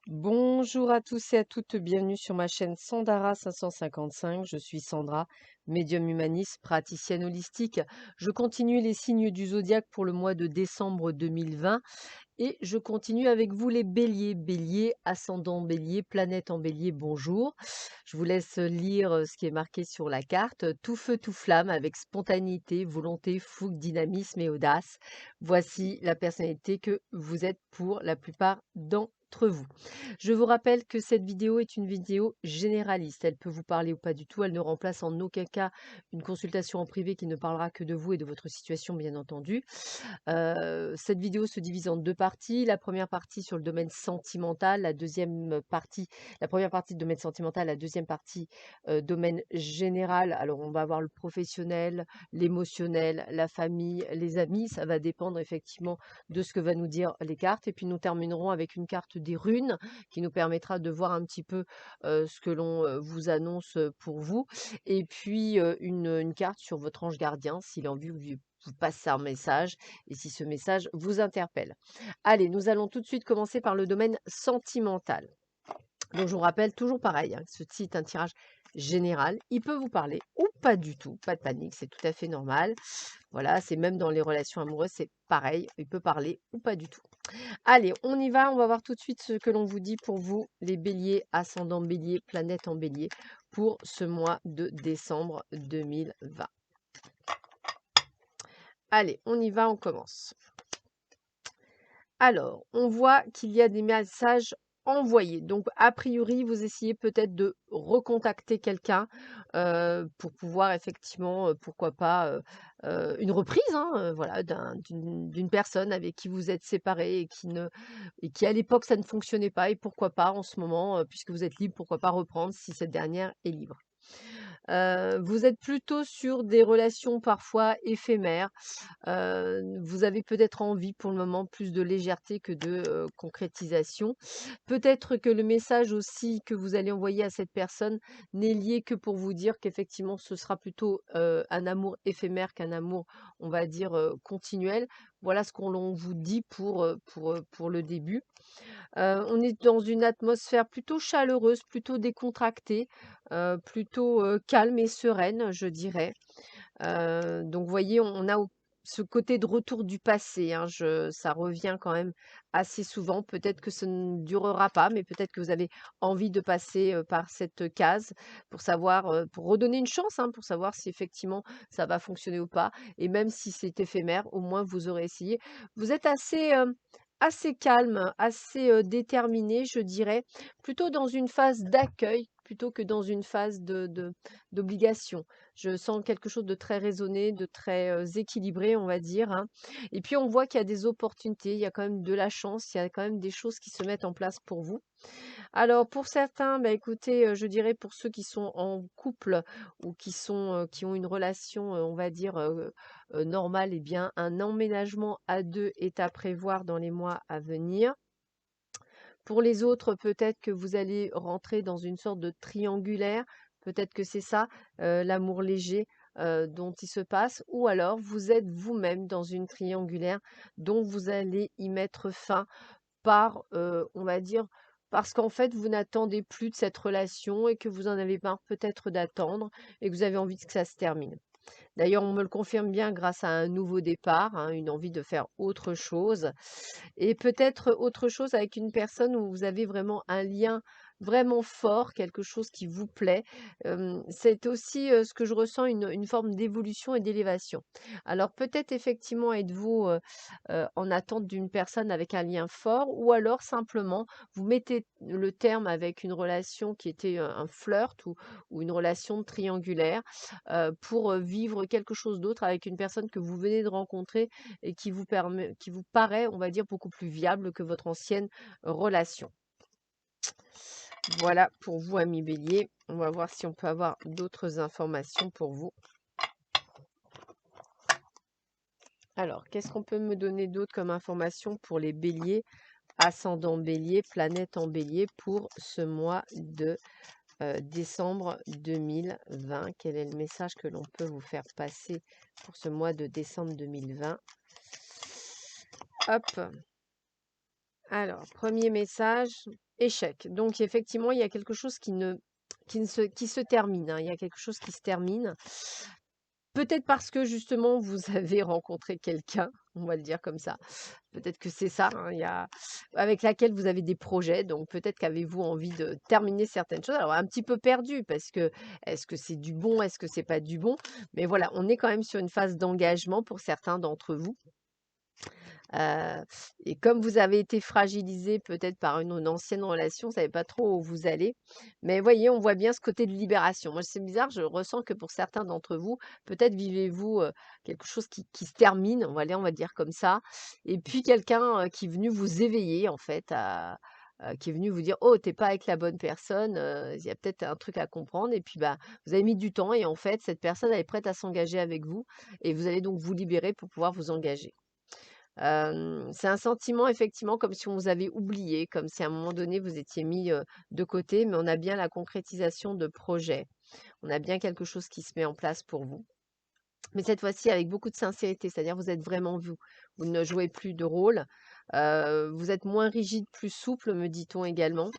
Bonjour à tous et à toutes, bienvenue sur ma chaîne Sandara 555. Je suis Sandra, médium humaniste, praticienne holistique. Je continue les signes du zodiaque pour le mois de décembre 2020 et je continue avec vous les béliers. Bélier, ascendant bélier, planète en bélier, bonjour. Je vous laisse lire ce qui est marqué sur la carte. Tout feu, tout flamme, avec spontanéité, volonté, fougue, dynamisme et audace. Voici la personnalité que vous êtes pour la plupart d'entre vous. Je vous rappelle que cette vidéo est une vidéo généraliste. Elle peut vous parler ou pas du tout. Elle ne remplace en aucun cas une consultation en privé qui ne parlera que de vous et de votre situation, bien entendu. Cette vidéo se divise en 2 parties. La première partie sur le domaine sentimental, la première partie de domaine sentimental, la deuxième partie, domaine général. Alors on va avoir le professionnel, l'émotionnel, la famille, les amis. Ça va dépendre effectivement de ce que va nous dire les cartes et puis nous terminerons avec une carte des runes qui nous permettra de voir un petit peu, ce que l'on, vous annonce, pour vous et puis, une carte sur votre ange gardien s'il a envie vous passe un message et si ce message vous interpelle. Allez, nous allons tout de suite commencer par le domaine sentimental. Donc je vous rappelle toujours pareil, hein, ceci est un tirage général. Il peut vous parler ou pas du tout, pas de panique, c'est tout à fait normal. Voilà, c'est même dans les relations amoureuses, c'est pareil, il peut parler ou pas du tout. Allez, on y va, on va voir tout de suite ce que l'on vous dit pour vous, les béliers, ascendant bélier, planète en bélier, pour ce mois de décembre 2020. Allez, on y va, on commence. Alors, on voit qu'il y a des messages envoyés. Donc, a priori, vous essayez peut-être de recontacter quelqu'un pour pouvoir effectivement, pourquoi pas, une reprise, hein, voilà, d'une personne avec qui vous êtes séparés et qui à l'époque ça ne fonctionnait pas et pourquoi pas en ce moment, puisque vous êtes libre, pourquoi pas reprendre si cette dernière est libre. Vous êtes plutôt sur des relations parfois éphémères. Vous avez peut-être envie pour le moment plus de légèreté que de, concrétisation. Peut-être que le message aussi que vous allez envoyer à cette personne n'est lié que pour vous dire qu'effectivement ce sera plutôt, un amour éphémère qu'un amour, on va dire, continuel. Voilà ce qu'on l'on vous dit pour le début. On est dans une atmosphère plutôt chaleureuse, plutôt décontractée, plutôt, calme et sereine, je dirais. Donc vous voyez, on a ce côté de retour du passé, hein, ça revient quand même assez souvent. Peut-être que ça ne durera pas, mais peut-être que vous avez envie de passer, par cette case pour savoir, pour redonner une chance, hein, pour savoir si effectivement ça va fonctionner ou pas et même si c'est éphémère, au moins vous aurez essayé. Vous êtes assez calme, assez, déterminé, je dirais, plutôt dans une phase d'accueil plutôt que dans une phase d'obligation. Je sens quelque chose de très raisonné, de très, équilibré, on va dire, hein. Et puis on voit qu'il y a des opportunités, il y a quand même de la chance, il y a quand même des choses qui se mettent en place pour vous. Alors pour certains, bah, écoutez, je dirais pour ceux qui sont en couple ou qui ont une relation, on va dire, normale, eh bien un emménagement à 2 est à prévoir dans les mois à venir. Pour les autres, peut-être que vous allez rentrer dans une sorte de triangulaire, peut-être que c'est ça, l'amour léger, dont il se passe ou alors vous êtes vous-même dans une triangulaire dont vous allez y mettre fin par, on va dire, parce qu'en fait, vous n'attendez plus de cette relation et que vous en avez marre peut-être d'attendre et que vous avez envie que ça se termine. D'ailleurs, on me le confirme bien grâce à un nouveau départ, hein, une envie de faire autre chose et peut-être autre chose avec une personne où vous avez vraiment un lien vraiment fort, quelque chose qui vous plaît. C'est aussi, ce que je ressens, une forme d'évolution et d'élévation. Alors peut-être effectivement êtes-vous, en attente d'une personne avec un lien fort ou alors simplement vous mettez le terme avec une relation qui était, un flirt ou une relation triangulaire, pour, vivre quelque chose d'autre avec une personne que vous venez de rencontrer et qui vous paraît, on va dire, beaucoup plus viable que votre ancienne relation. Voilà pour vous, amis bélier. On va voir si on peut avoir d'autres informations pour vous. Alors, qu'est-ce qu'on peut me donner d'autre comme information pour les béliers, ascendant bélier, planète en bélier pour ce mois de décembre 2020? Quel est le message que l'on peut vous faire passer pour ce mois de décembre 2020? Hop. Alors, premier message, échec. Donc effectivement, il y a quelque chose qui se termine, hein. Il y a quelque chose qui se termine. Peut-être parce que justement vous avez rencontré quelqu'un, on va le dire comme ça. Peut-être que c'est ça, hein, avec laquelle vous avez des projets, donc peut-être qu'avez-vous envie de terminer certaines choses. Alors un petit peu perdu parce que est-ce que c'est du bon, est-ce que c'est pas du bon? Mais voilà, on est quand même sur une phase d'engagement pour certains d'entre vous. Heu et comme vous avez été fragilisé peut-être par une ancienne relation, vous savez pas trop où vous allez. Mais voyez, on voit bien ce côté de libération. Moi, c'est bizarre, je ressens que pour certains d'entre vous, peut-être vivez-vous, quelque chose qui se termine, on va dire comme ça. Et puis quelqu'un, qui est venu vous éveiller en fait qui est venu vous dire: «Oh, t'es pas avec la bonne personne, il y a peut-être un truc à comprendre» et puis, bah, vous avez mis du temps et en fait, cette personne, elle est prête à s'engager avec vous et vous allez donc vous libérer pour pouvoir vous engager. C'est un sentiment effectivement comme si on vous avait oublié, comme si à un moment donné vous étiez mis, de côté, mais on a bien la concrétisation de projets. On a bien quelque chose qui se met en place pour vous. Mais cette fois-ci avec beaucoup de sincérité, c'est-à-dire vous êtes vraiment vous. Vous ne jouez plus de rôle, vous êtes moins rigide, plus souple, me dit-on également.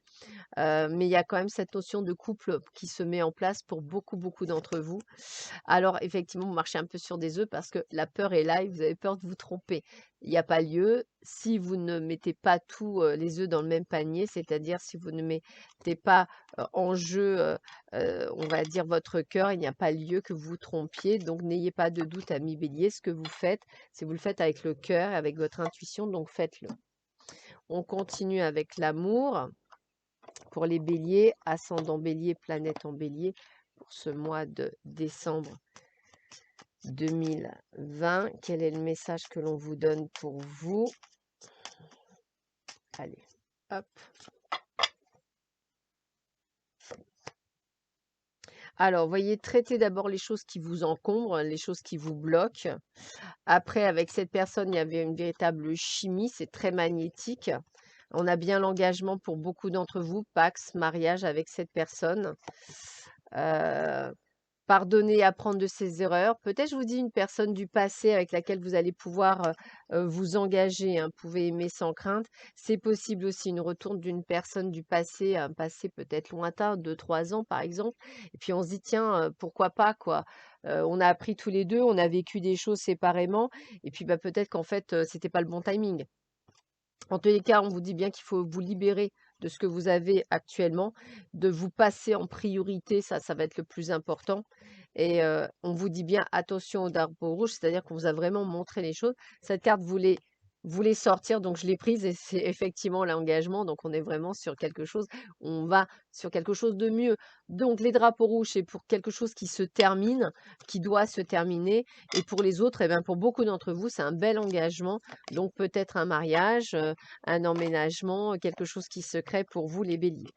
Mais il y a quand même cette notion de couple qui se met en place pour beaucoup, beaucoup d'entre vous. Alors effectivement, vous marchez un peu sur des œufs parce que la peur est là et vous avez peur de vous tromper. Il n'y a pas lieu. Si vous ne mettez pas tous les œufs dans le même panier, c'est-à-dire si vous ne mettez pas en jeu, on va dire, votre cœur, il n'y a pas lieu que vous vous trompiez. Donc n'ayez pas de doute, ami bélier. Ce que vous faites, si vous le faites avec le cœur, avec votre intuition, donc faites-le. On continue avec l'amour. Pour les béliers, ascendant bélier, planète en bélier, pour ce mois de décembre 2020. Quel est le message que l'on vous donne pour vous? Allez, hop. Alors, voyez, traitez d'abord les choses qui vous encombrent, les choses qui vous bloquent. Après, avec cette personne, il y avait une véritable chimie, c'est très magnétique. On a bien l'engagement pour beaucoup d'entre vous, Pax, mariage avec cette personne. Euh, Pardonner, apprendre de ses erreurs. Peut-être, je vous dis, une personne du passé avec laquelle vous allez pouvoir vous engager, hein, pouvez aimer sans crainte. C'est possible aussi une retourne d'une personne du passé, un passé peut-être lointain, 2, 3 ans par exemple. Et puis on se dit, tiens, pourquoi pas, quoi. On a appris tous les deux, on a vécu des choses séparément. Et puis bah, peut-être qu'en fait, c'était pas le bon timing. En tous les cas, on vous dit bien qu'il faut vous libérer de ce que vous avez actuellement, de vous passer en priorité, ça va être le plus important. Et on vous dit bien attention au drapeau rouge, c'est-à-dire qu'on vous a vraiment montré les choses. Cette carte voulait sortir, donc je l'ai prise et c'est effectivement l'engagement. Donc on est vraiment sur quelque chose, on va sur quelque chose de mieux. Donc les drapeaux rouges, c'est pour quelque chose qui se termine, qui doit se terminer. Et pour les autres, eh bien, pour beaucoup d'entre vous, c'est un bel engagement. Donc peut-être un mariage, un emménagement, quelque chose qui se crée pour vous les béliers.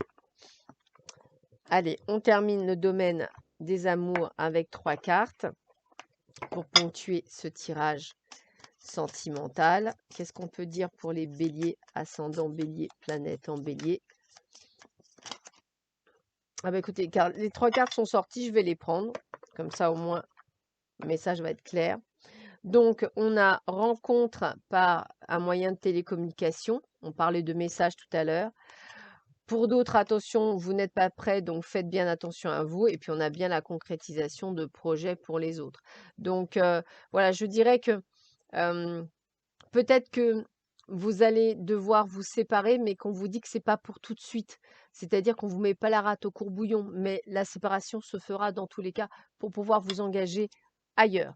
Allez, on termine le domaine des amours avec 3 cartes pour ponctuer ce tirage sentimental. Qu'est-ce qu'on peut dire pour les béliers, ascendant bélier, planète en bélier? Ah bah écoutez, car les 3 cartes sont sorties, je vais les prendre. Comme ça, au moins, le message va être clair. Donc, on a rencontre par un moyen de télécommunication. On parlait de messages tout à l'heure. Pour d'autres, attention, vous n'êtes pas prêts, donc faites bien attention à vous. Et puis, on a bien la concrétisation de projets pour les autres. Donc, voilà, je dirais que peut-être que vous allez devoir vous séparer, mais qu'on vous dit que c'est pas pour tout de suite. C'est-à-dire qu'on vous met pas la rate au courbouillon, mais la séparation se fera dans tous les cas pour pouvoir vous engager ailleurs.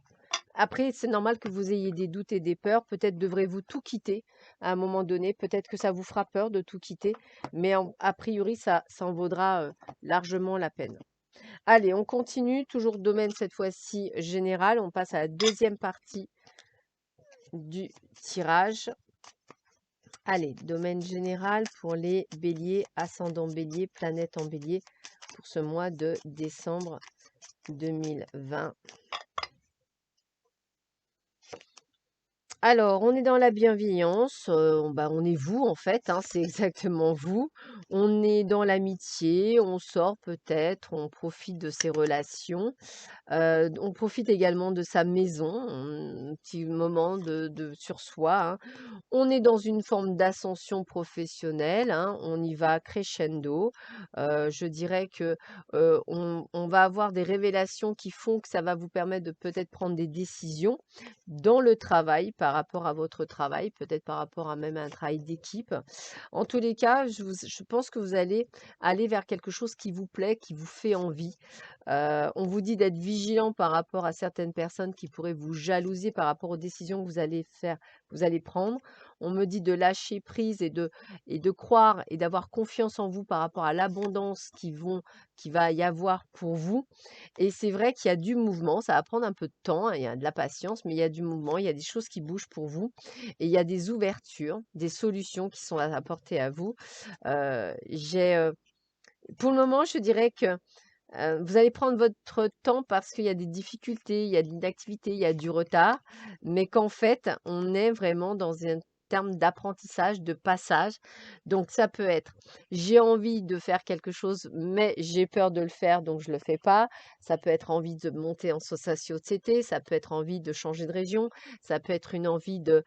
Après, c'est normal que vous ayez des doutes et des peurs. Peut-être devrez-vous tout quitter à un moment donné. Peut-être que ça vous fera peur de tout quitter, mais a priori, ça en vaudra largement la peine. Allez, on continue. Toujours domaine cette fois-ci général. On passe à la deuxième partie du tirage. Allez, domaine général pour les béliers, ascendant bélier, planète en bélier pour ce mois de décembre 2020. Alors, on est dans la bienveillance, bah, on est vous en fait, hein, c'est exactement vous. On est dans l'amitié, on sort peut-être, on profite de ses relations. On profite également de sa maison, un petit moment de sur soi, hein. On est dans une forme d'ascension professionnelle, hein, on y va crescendo. Je dirais que, on va avoir des révélations qui font que ça va vous permettre de peut-être prendre des décisions dans le travail, par rapport à votre travail, peut-être par rapport à même un travail d'équipe. En tous les cas, je pense que vous allez aller vers quelque chose qui vous plaît, qui vous fait envie. On vous dit d'être vigilant par rapport à certaines personnes qui pourraient vous jalouser par rapport aux décisions que vous allez prendre. On me dit de lâcher prise et de croire et d'avoir confiance en vous par rapport à l'abondance qui va y avoir pour vous. Et c'est vrai qu'il y a du mouvement, ça va prendre un peu de temps, hein, il y a de la patience, mais il y a du mouvement, il y a des choses qui bougent pour vous et il y a des ouvertures, des solutions qui sont apportées à vous. Pour le moment, je dirais que vous allez prendre votre temps parce qu'il y a des difficultés, il y a de l'inactivité, il y a du retard, mais qu'en fait, on est vraiment dans un terme d'apprentissage, de passage. Donc ça peut être: «J'ai envie de faire quelque chose, mais j'ai peur de le faire, donc je le fais pas». Ça peut être envie de monter en société, ça peut être envie de changer de région, ça peut être une envie de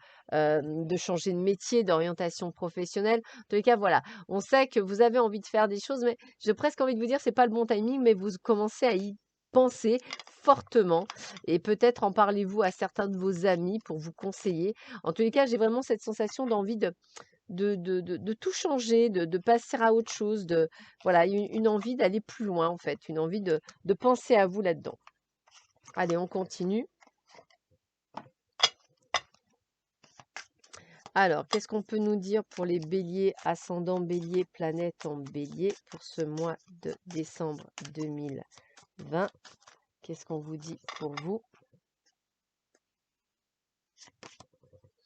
changer de métier, d'orientation professionnelle. En tous les cas, voilà, on sait que vous avez envie de faire des choses, mais j'ai presque envie de vous dire, c'est pas le bon timing, mais vous commencez à y penser fortement et peut-être en parlez-vous à certains de vos amis pour vous conseiller. En tous les cas, j'ai vraiment cette sensation d'envie de tout changer, de passer à autre chose, voilà, une envie d'aller plus loin en fait, une envie de penser à vous là-dedans. Allez, on continue. Alors, qu'est-ce qu'on peut nous dire pour les béliers, ascendant bélier, planète en bélier pour ce mois de décembre 2020? Qu'est-ce qu'on vous dit pour vous?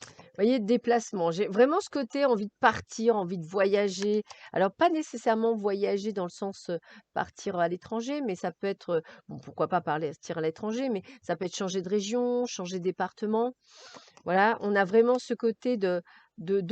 Vous voyez, déplacement. J'ai vraiment ce côté envie de partir, envie de voyager. Alors, pas nécessairement voyager dans le sens partir à l'étranger, mais ça peut être, bon, pourquoi pas partir à l'étranger, mais ça peut être changer de région, changer de département. Voilà, on a vraiment ce côté de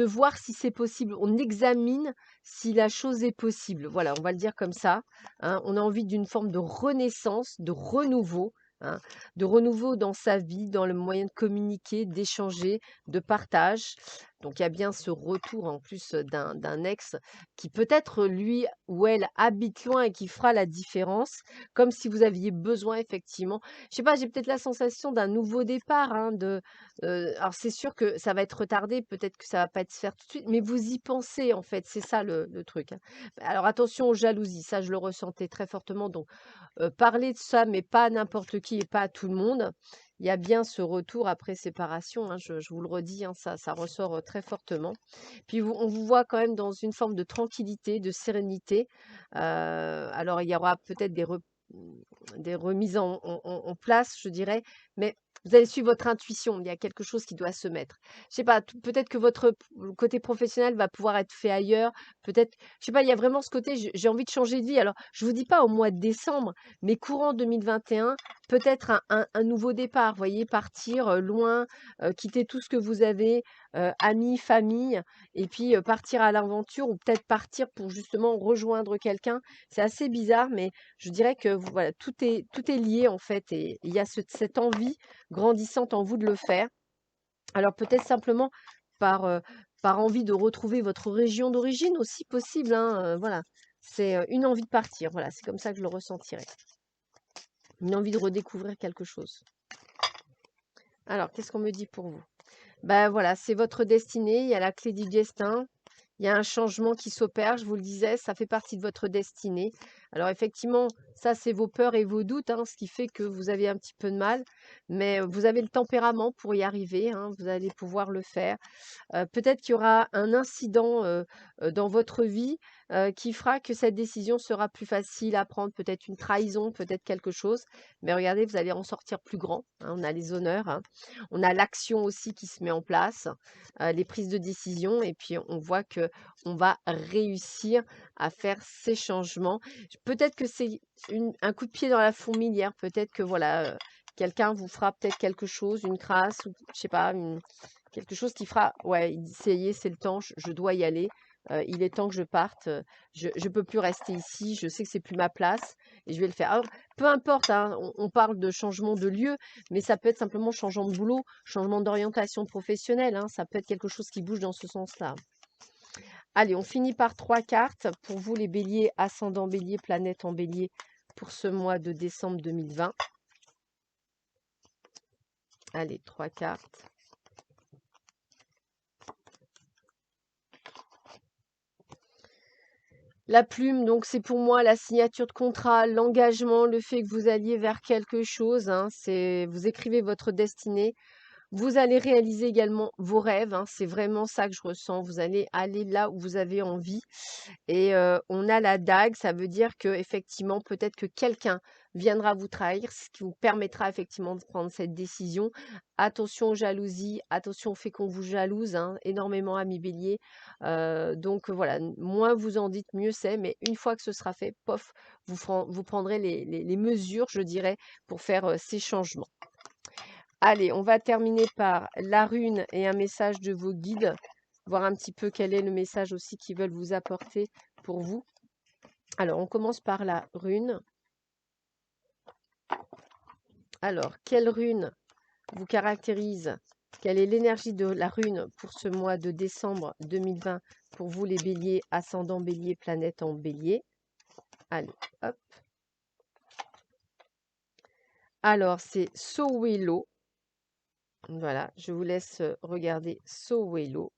voir si c'est possible. On examine si la chose est possible. Voilà, on va le dire comme ça, hein. On a envie d'une forme de renaissance, de renouveau, hein, de renouveau dans sa vie, dans le moyen de communiquer, d'échanger, de partage. Donc il y a bien ce retour en plus d'un ex qui peut-être lui ou elle habite loin et qui fera la différence, comme si vous aviez besoin effectivement. Je sais pas, j'ai peut-être la sensation d'un nouveau départ, hein, alors c'est sûr que ça va être retardé, peut-être que ça va pas être se faire tout de suite, mais vous y pensez en fait, c'est ça le truc, hein. Alors attention aux jalousies, ça je le ressentais très fortement, donc parler de ça, mais pas à n'importe qui et pas à tout le monde. Il y a bien ce retour après séparation, hein, je vous le redis, hein, ça ressort, très fortement. Puis on vous voit quand même dans une forme de tranquillité, de sérénité. Alors il y aura peut-être des remises en place, je dirais, mais vous allez suivre votre intuition. Il y a quelque chose qui doit se mettre. Je sais pas, peut-être que votre côté professionnel va pouvoir être fait ailleurs. Peut-être, je sais pas, il y a vraiment ce côté, j'ai envie de changer de vie. Alors, je vous dis pas au mois de décembre, mais courant 2021, peut-être un nouveau départ. Vous voyez, partir loin, quitter tout ce que vous avez, amis, famille, et puis partir à l'aventure ou peut-être partir pour justement rejoindre quelqu'un. C'est assez bizarre, mais je dirais que voilà, tout est lié en fait et il y a cette envie grandissante en vous de le faire. Alors peut-être simplement par, par envie de retrouver votre région d'origine aussi possible, hein, voilà. C'est, une envie de partir, voilà, c'est comme ça que je le ressentirais. Une envie de redécouvrir quelque chose. Alors, qu'est-ce qu'on me dit pour vous? Bah, voilà, c'est votre destinée, il y a la clé du destin. Il y a un changement qui s'opère, je vous le disais, ça fait partie de votre destinée. Alors effectivement, ça c'est vos peurs et vos doutes, hein, ce qui fait que vous avez un petit peu de mal, mais vous avez le tempérament pour y arriver, hein, vous allez pouvoir le faire. Peut-être qu'il y aura un incident, dans votre vie, qui fera que cette décision sera plus facile à prendre, peut-être une trahison, peut-être quelque chose. Mais regardez, vous allez en sortir plus grand, hein. On a les honneurs, hein. On a l'action aussi qui se met en place, les prises de décision et puis on voit que on va réussir à faire ces changements. Peut-être que c'est un coup de pied dans la fourmilière, peut-être que voilà, quelqu'un vous fera peut-être quelque chose, une crasse ou je sais pas, Quelque chose qui fera, ouais, il dit: «Ça y est, c'est le temps, je dois y aller, il est temps que je parte, je peux plus rester ici, je sais que c'est plus ma place et je vais le faire». Alors, peu importe, hein, on parle de changement de lieu, mais ça peut être simplement changement de boulot, changement d'orientation professionnelle, hein, ça peut être quelque chose qui bouge dans ce sens-là. Allez, on finit par 3 cartes pour vous les béliers, ascendant bélier, planète en bélier pour ce mois de décembre 2020. Allez, 3 cartes. La plume, donc c'est pour moi la signature de contrat, l'engagement, le fait que vous alliez vers quelque chose, hein, c'est vous écrivez votre destinée. Vous allez réaliser également vos rêves, hein, c'est vraiment ça que je ressens. Vous allez aller là où vous avez envie. Et on a la dague, ça veut dire que effectivement, peut-être que quelqu'un viendra vous trahir, ce qui vous permettra effectivement de prendre cette décision. Attention aux jalousies, attention au fait qu'on vous jalouse, hein, énormément, amis bélier. Donc voilà, moins vous en dites, mieux c'est. Mais une fois que ce sera fait, pof, vous prendrez les mesures, je dirais, pour faire ces changements. Allez, on va terminer par la rune et un message de vos guides, voir un petit peu quel est le message aussi qu'ils veulent vous apporter pour vous. Alors, on commence par la rune. Alors, quelle rune vous caractérise? Quelle est l'énergie de la rune pour ce mois de décembre 2020 pour vous les béliers, ascendant bélier, planète en bélier? Allez, hop. Alors, c'est Sowelo. Voilà, je vous laisse regarder Sowelo.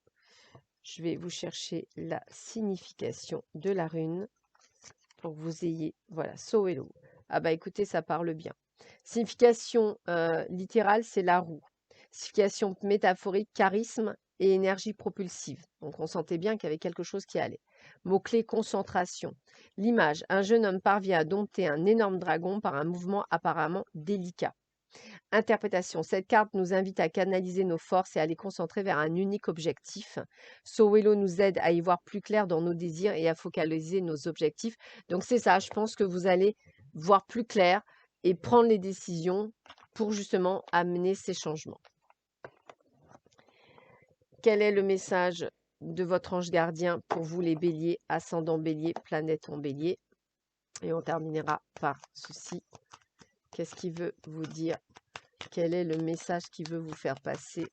Je vais vous chercher la signification de la rune pour que vous ayez, voilà, Sowelo. Ah bah écoutez, ça parle bien. Signification littérale, c'est la roue. Signification métaphorique, charisme et énergie propulsive. Donc on sentait bien qu'il y avait quelque chose qui allait. Mot-clé, concentration. L'image, un jeune homme parvient à dompter un énorme dragon par un mouvement apparemment délicat. Interprétation. Cette carte nous invite à canaliser nos forces et à les concentrer vers un unique objectif. Sowelo nous aide à y voir plus clair dans nos désirs et à focaliser nos objectifs. Donc c'est ça, je pense que vous allez voir plus clair et prendre les décisions pour justement amener ces changements. Quel est le message de votre ange gardien pour vous les béliers, ascendant bélier, planète en bélier? Et on terminera par ceci. Qu'est-ce qu'il veut vous dire? Quel est le message qu'il veut vous faire passer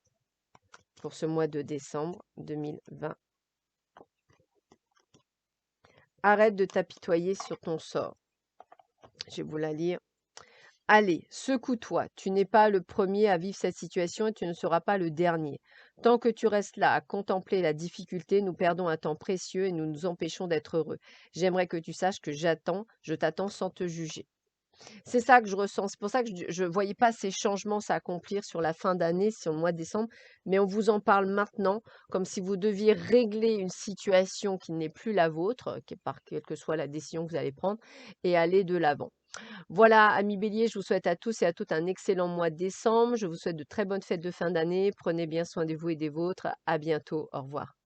pour ce mois de décembre 2020? Arrête de t'apitoyer sur ton sort. Je vais vous la lire. Allez, secoue-toi. Tu n'es pas le premier à vivre cette situation et tu ne seras pas le dernier. Tant que tu restes là à contempler la difficulté, nous perdons un temps précieux et nous nous empêchons d'être heureux. J'aimerais que tu saches que je t'attends sans te juger. C'est ça que je ressens. C'est pour ça que je ne voyais pas ces changements s'accomplir sur la fin d'année, sur le mois de décembre, mais on vous en parle maintenant, comme si vous deviez régler une situation qui n'est plus la vôtre, par quelle que soit la décision que vous allez prendre, et aller de l'avant. Voilà, amis bélier, je vous souhaite à tous et à toutes un excellent mois de décembre. Je vous souhaite de très bonnes fêtes de fin d'année. Prenez bien soin de vous et des vôtres. À bientôt. Au revoir.